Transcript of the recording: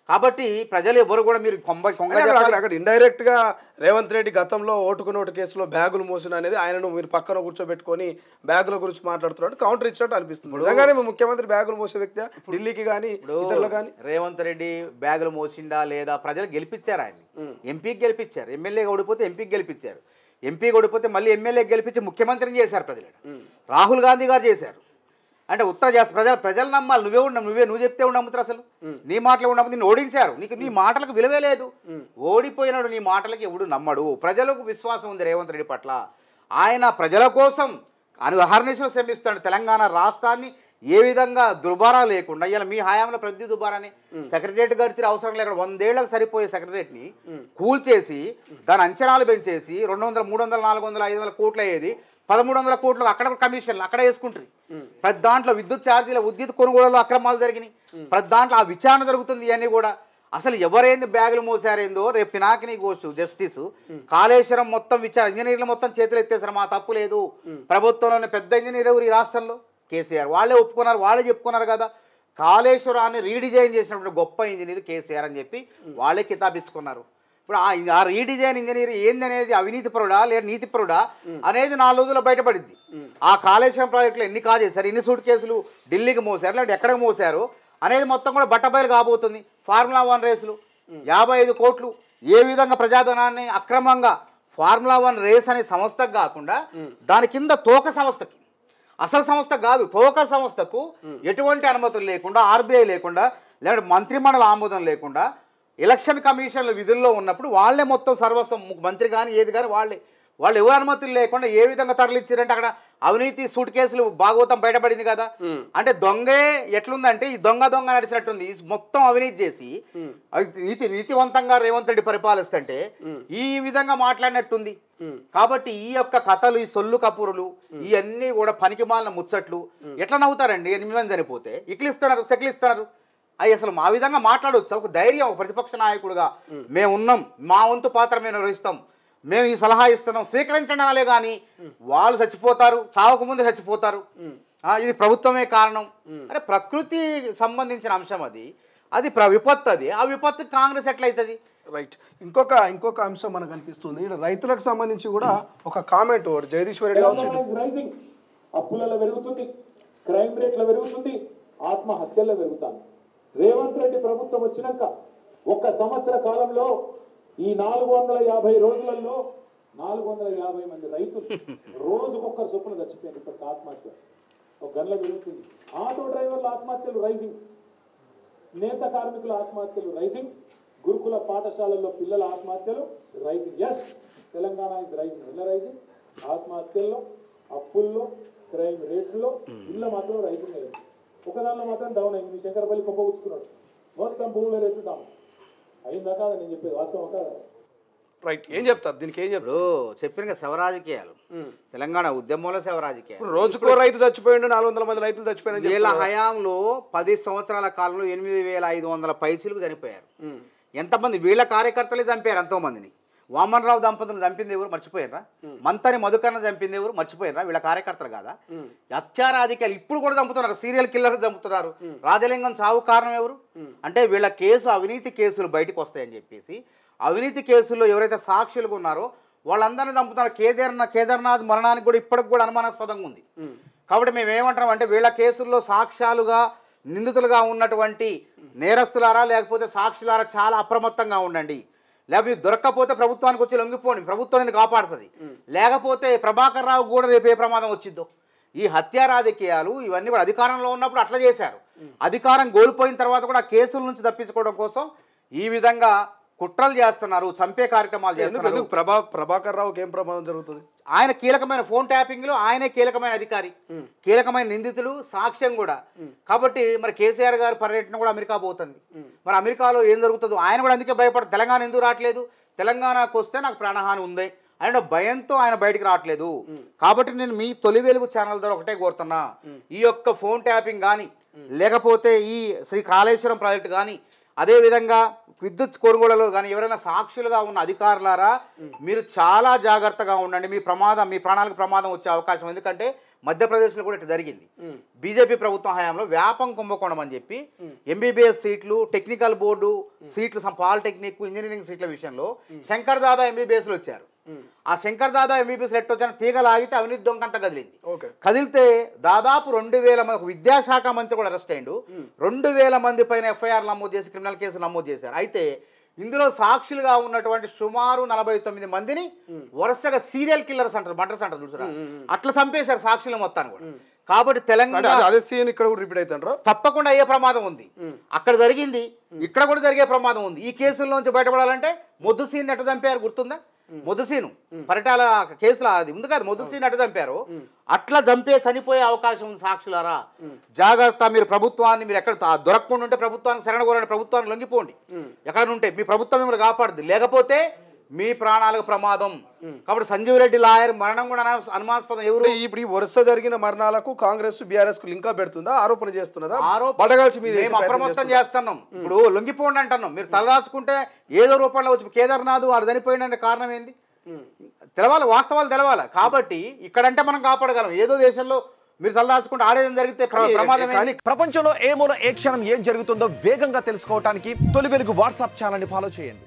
కాబట్టి ప్రజలు ఎవరు కూడా మీరు అక్కడ ఇండైరెక్ట్ గా రేవంత్ రెడ్డి గతంలో ఓటుకు నోటు కేసులో బ్యాగులు మోసిన అనేది ఆయనను మీరు పక్కన కూర్చోబెట్టుకొని బ్యాగుల గురించి మాట్లాడుతున్నాడు కౌంటర్ ఇచ్చినట్టు అనిపిస్తుంది. నిజంగానే ముఖ్యమంత్రి బ్యాగులు మోసే వ్యక్తి ఢిల్లీకి కానీ ఇతరులు కానీ రేవంత్ రెడ్డి బ్యాగులు మోసిండా లేదా ప్రజలు గెలిపించారు ఆయన్ని, ఎంపీకి గెలిపించారు, ఎమ్మెల్యేగా ఓడిపోతే ఎంపీకి గెలిపించారు, ఎంపీకి ఓడిపోతే మళ్ళీ ఎమ్మెల్యేకి గెలిపించి ముఖ్యమంత్రిని చేశారు ప్రజలు. రాహుల్ గాంధీ గారు చేశారు. అంటే ఉత్తర చేస్తారు ప్రజలు నమ్మాలి. నువ్వు చెప్తే నమ్ముతారు. అసలు నీ మాటలు ఉన్నప్పుడు నిన్ను ఓడించారు, నీ మాటలకు విలువే లేదు. ఓడిపోయినాడు నీ మాటలకి ఎవడు నమ్మడు. ప్రజలకు విశ్వాసం ఉంది రేవంత్ రెడ్డి పట్ల. ఆయన ప్రజల కోసం అహర్నిశలు శ్రమిస్తాడు. తెలంగాణ రాష్ట్రాన్ని ఏ విధంగా దుబారా లేకుండా, ఇలా మీ హయాంలో ప్రతి దుబారాని సెక్రటరియట్ గడితే అవసరం లేకుండా 100 ఏళ్లకు సరిపోయే సెక్రటరియట్ని కూల్చేసి దాని అంచనాలు పెంచేసి 200, 300, 400, 500 కోట్లు అయ్యేది 1300 కోట్లు అక్కడ కమిషన్లు అక్కడ వేసుకుంటారు. ప్రతి దాంట్లో విద్యుత్ ఛార్జీల విద్యుత్ కొనుగోళ్లలో అక్రమాలు జరిగినాయి. ప్రతి దాంట్లో ఆ విచారణ జరుగుతుంది. ఇవన్నీ కూడా అసలు ఎవరైంది బ్యాగులు మోసారేందో రేపు పినాకిని కోసు జస్టిస్ కాళేశ్వరం మొత్తం విచారణ ఇంజనీర్లు మొత్తం చేతులు ఎత్తేసారు. మా తప్పు లేదు. ప్రభుత్వంలోనే పెద్ద ఇంజనీర్ ఎవరు ఈ రాష్ట్రంలో? కేసీఆర్. వాళ్ళే ఒప్పుకున్నారు, వాళ్ళే చెప్పుకున్నారు కదా. కాళేశ్వరాన్ని రీడిజైన్ చేసినటువంటి గొప్ప ఇంజనీర్ కేసీఆర్ అని చెప్పి వాళ్ళే కితాబిచ్చుకున్నారు. ఇప్పుడు ఆ రీడిజైన్ ఇంజనీర్ ఏందనేది అవినీతిపరుడా లేదా నీతిపరుడా అనేది 4 రోజుల్లో బయటపడింది. ఆ కాళేశ్వరం ప్రాజెక్టులో ఎన్ని కాజేశారు, ఎన్ని సూట్ కేసులు ఢిల్లీకి మోసారు, లేదంటే ఎక్కడికి మోసారు అనేది మొత్తం కూడా బట్టబయలు కాబోతుంది. ఫార్ములా 1 రేసులు 55 కోట్లు ఏ విధంగా ప్రజాధనాన్ని అక్రమంగా ఫార్ములా 1 రేస్ అనే సంస్థకు కాకుండా దాని కింద తోక సంస్థకి, అసలు సంస్థ కాదు తోక సంస్థకు ఎటువంటి అనుమతులు లేకుండా, ఆర్బీఐ లేకుండా, లేదంటే మంత్రిమండలి ఆమోదం లేకుండా ఎలక్షన్ కమిషన్ల విధుల్లో ఉన్నప్పుడు వాళ్ళే మొత్తం సర్వస్వం మంత్రి కానీ ఏది కానీ వాళ్ళు ఎవరు అనుమతులు లేకుండా ఏ విధంగా తరలిచ్చారంటే అక్కడ అవినీతి సూట్ కేసులు భాగవతం బయటపడింది కదా. అంటే దొంగే ఎట్లుందంటే ఈ దొంగ నడిచినట్టుంది. మొత్తం అవినీతి చేసి నీతివంతంగా రేవంత్ రెడ్డి పరిపాలిస్తుంటే ఈ విధంగా మాట్లాడినట్టుంది. కాబట్టి ఈ యొక్క కథలు, ఈ సొల్లు కపూరులు, ఇవన్నీ కూడా పనికిమాలిన ముచ్చట్లు. ఎట్లా నవ్వుతారండి 8 మంది చనిపోతే? ఇక్కిలిస్తున్నారు, సెకిలిస్తున్నారు. అవి అసలు మా విధంగా మాట్లాడవచ్చు. ఒక ధైర్యం, ఒక ప్రతిపక్ష నాయకుడుగా మేము ఉన్నాం, మా వంతు పాత్ర మేము నిర్వహిస్తాం, మేము ఈ సలహా ఇస్తున్నాం స్వీకరించండి అనాలే. కానీ వాళ్ళు చచ్చిపోతారు, చావకముందు చచ్చిపోతారు, ఇది ప్రభుత్వమే కారణం. అరే ప్రకృతి సంబంధించిన అంశం అది విపత్తు. ఆ విపత్తు కాంగ్రెస్ ఎట్లయితుంది? రైట్. ఇంకొక అంశం మనకు అనిపిస్తుంది. రైతులకు సంబంధించి కూడా ఒక కామెంట్ జగదీశ్వర్ రెడ్డి కావచ్చు. అప్పులలో పెరుగుతుంది, క్రైమ్ రేట్లో పెరుగుతుంది, ఆత్మహత్యల్లో పెరుగుతాను. రేవంత్ రెడ్డి ప్రభుత్వం వచ్చినాక 1 సంవత్సర కాలంలో ఈ 450 రోజులలో 450 మంది రైతులు రోజుకొక్కరు చొప్పున చచ్చిపోయారు. ఇప్పటికి ఆత్మహత్య ఒక గంటలో పెరుగుతుంది. ఆటో డ్రైవర్ల ఆత్మహత్యలు రైజింగ్, నేత కార్మికుల ఆత్మహత్యలు రైజింగ్, గురుకుల పాఠశాలల్లో పిల్లల ఆత్మహత్యలు rising. Yes, Telangana is rising. ఇలా రైజింగ్ ఆత్మహత్యల్లో, అప్పుల్లో, క్రైమ్ రేట్లో, ఇళ్ళ మాత్రం రైజింగ్ అయ్యింది. ఒకదానిలో మాత్రం డౌన్ అయింది. శంకరపల్లి కుప్ప కూర్చున్నాడు, మొత్తం భూముల రేట్లు డౌన్ అయిందా కాదా? నేను చెప్పేది వాస్తవం కాదా? రైట్. ఏం చెప్తారు దీనికి? ఏం చెప్తారు? చెప్పిన శవ రాజకీయాలు, తెలంగాణ ఉద్యమంలో శవ రాజకీయాలు. రోజుకో రైతు చచ్చిపోయిండు, 400 మంది రైతులు చచ్చిపోయిన వీళ్ళ హయాంలో 10 సంవత్సరాల కాలంలో 8500 పైసలకు చనిపోయారు. ఎంతమంది వీళ్ళ కార్యకర్తలే చంపారు, ఎంతోమందిని. వామన్ రావు దంపతులను చంపింది ఎవరు? మర్చిపోయారా? మంతని మధుకరణ చంపింది ఎవరు? మర్చిపోయారా? వీళ్ళ కార్యకర్తలు కాదా? హత్యా రాజకీయాలు ఇప్పుడు కూడా చంపుతున్నారు, సీరియల్ కిల్లర్స్ చంపుతున్నారు. రాజలింగం చావు కారణం ఎవరు అంటే వీళ్ళ అవినీతి కేసులు బయటకు వస్తాయని చెప్పేసి అవినీతి కేసుల్లో ఎవరైతే సాక్షులుగా ఉన్నారో వాళ్ళందరినీ చంపుతున్నారు. కేదార్నాథ్ మరణానికి కూడా ఇప్పటికి కూడా అనుమానాస్పదంగా ఉంది. కాబట్టి మేము ఏమంటాం అంటే వీళ్ళ కేసుల్లో సాక్ష్యాలుగా నిందితులుగా ఉన్నటువంటి నేరస్తులారా లేకపోతే సాక్షులారా చాలా అప్రమత్తంగా ఉండండి. లేకపోతే దొరక్కపోతే ప్రభుత్వానికి వచ్చి లొంగిపోండి, ప్రభుత్వాన్ని కాపాడుతుంది. లేకపోతే ప్రభాకర్ రావు కూడా రేపు ఏ ప్రమాదం వచ్చిందో. ఈ హత్యా రాజకీయాలు ఇవన్నీ కూడా అధికారంలో ఉన్నప్పుడు అట్లా చేశారు. అధికారం కోల్పోయిన తర్వాత కూడా కేసుల నుంచి తప్పించుకోవడం కోసం ఈ విధంగా కుట్రలు చేస్తున్నారు, చంపే కార్యక్రమాలు చేస్తున్నారు. ప్రభాకర్ రావుకి ఏం ప్రమాదం జరుగుతుంది? ఆయన కీలకమైన ఫోన్ ట్యాపింగ్లో ఆయనే కీలకమైన అధికారి, కీలకమైన నిందితుడు, సాక్ష్యం కూడా. కాబట్టి మరి కేసీఆర్ గారి పర్యటన కూడా అమెరికా పోతుంది. మరి అమెరికాలో ఏం జరుగుతుందో ఆయన కూడా అందుకే భయపడు. తెలంగాణ ఎందుకు రావట్లేదు? తెలంగాణకు వస్తే నాకు ప్రాణహాని ఉంది ఆయన భయంతో ఆయన బయటికి రావట్లేదు. కాబట్టి నేను మీ తొలి వెలుగు ఛానల్ ద్వారా ఒకటే కోరుతున్నా, ఈ యొక్క ఫోన్ ట్యాపింగ్ కానీ లేకపోతే ఈ శ్రీ కాళేశ్వరం ప్రాజెక్టు కానీ అదేవిధంగా విద్యుత్ కొనుగోళ్లలో కానీ ఎవరైనా సాక్షులుగా ఉన్న అధికారులారా మీరు చాలా జాగ్రత్తగా ఉండండి. మీ ప్రాణాలకు ప్రమాదం వచ్చే అవకాశం. ఎందుకంటే మధ్యప్రదేశ్లో కూడా ఇట్లా జరిగింది. బీజేపీ ప్రభుత్వం హయాంలో వ్యాపం కుంభకోణం అని చెప్పి ఎంబీబీఎస్ సీట్లు, టెక్నికల్ బోర్డు సీట్లు, పాలిటెక్నిక్, ఇంజనీరింగ్ సీట్ల విషయంలో శంకర్ దాదా ఎంబీబీఎస్లు వచ్చారు. ఆ శంకర్ దాదా ఎంబీబీఎస్ ఎట్టు వచ్చిన తీగ లాగితే అవినీతి దొంగంతా కదిలింది. కదిలితే దాదాపు 2000 మంది, విద్యాశాఖ మంత్రి కూడా అరెస్ట్ అయ్యిండు. 2000 మంది పైన ఎఫ్ఐఆర్ నమోదు చేసి క్రిమినల్ కేసులు నమోదు చేశారు. అయితే ఇందులో సాక్షులుగా ఉన్నటువంటి సుమారు 49 మందిని వరుసగా సీరియల్ కిల్లర్స్ అంటారు, మర్డర్స్ అంటారు చూసారా, అట్లా చంపేశారు సాక్షుల మొత్తాన్ని కూడా. కాబట్టి తెలంగాణ అదే సీన్ ఇక్కడ కూడా రిపీట్ అవుతారు, తప్పకుండా అయ్యే ప్రమాదం ఉంది. అక్కడ జరిగింది, ఇక్కడ కూడా జరిగే ప్రమాదం ఉంది. ఈ కేసుల్లోంచి బయటపడాలంటే మొద్దు సీన్ ఎట్ట చంపారు గుర్తుందా? మొద్దుసీను పరిటాల కేసులో అది ఉంది కదా, మొద్దుసీను అట్ట చంపారు. అట్లా చంపే చనిపోయే అవకాశం ఉంది సాక్షులారా. జాగ్రత్త. మీరు ప్రభుత్వాన్ని మీరు ఎక్కడ దొరకకుండా ఉంటే ప్రభుత్వానికి శరణ కోరండి, ప్రభుత్వానికి లొంగిపోండి. ఎక్కడ ఉంటే మీ ప్రభుత్వం మిమ్మల్ని కాపాడుద్ది, లేకపోతే మీ ప్రాణాలకు ప్రమాదం. కాబట్టి సంజీవ్ రెడ్డి లాయర్ మరణం కూడా అనుమానాస్పదం. ఎవరు ఇప్పుడు ఈ వరుస జరిగిన మరణాలకు కాంగ్రెస్ బీఆర్ఎస్ కు లింకా పెడుతుందా, ఆరోపణ చేస్తున్నదా? మేము అప్రమత్తం చేస్తున్నాం. ఇప్పుడు లొంగిపోండి అంటున్నాం. మీరు తలదాచుకుంటే ఏదో రూపంలో వచ్చి కేదార్నాథ్ వాడు చనిపోయిన కారణం ఏంది తెలవాలి, వాస్తవాలు తెలవాలి. కాబట్టి ఇక్కడంటే మనం కాపాడగలం. ఏదో దేశంలో మీరు తలదాచుకుంటే ఆడేదని జరిగితే ప్రమాదం. ప్రపంచంలో ఏ మూల ఏ క్షణం ఏం జరుగుతుందో వేగంగా తెలుసుకోవడానికి తొలి వెలుగు వాట్సాప్ ఛానల్ ని ఫాలో చేయండి.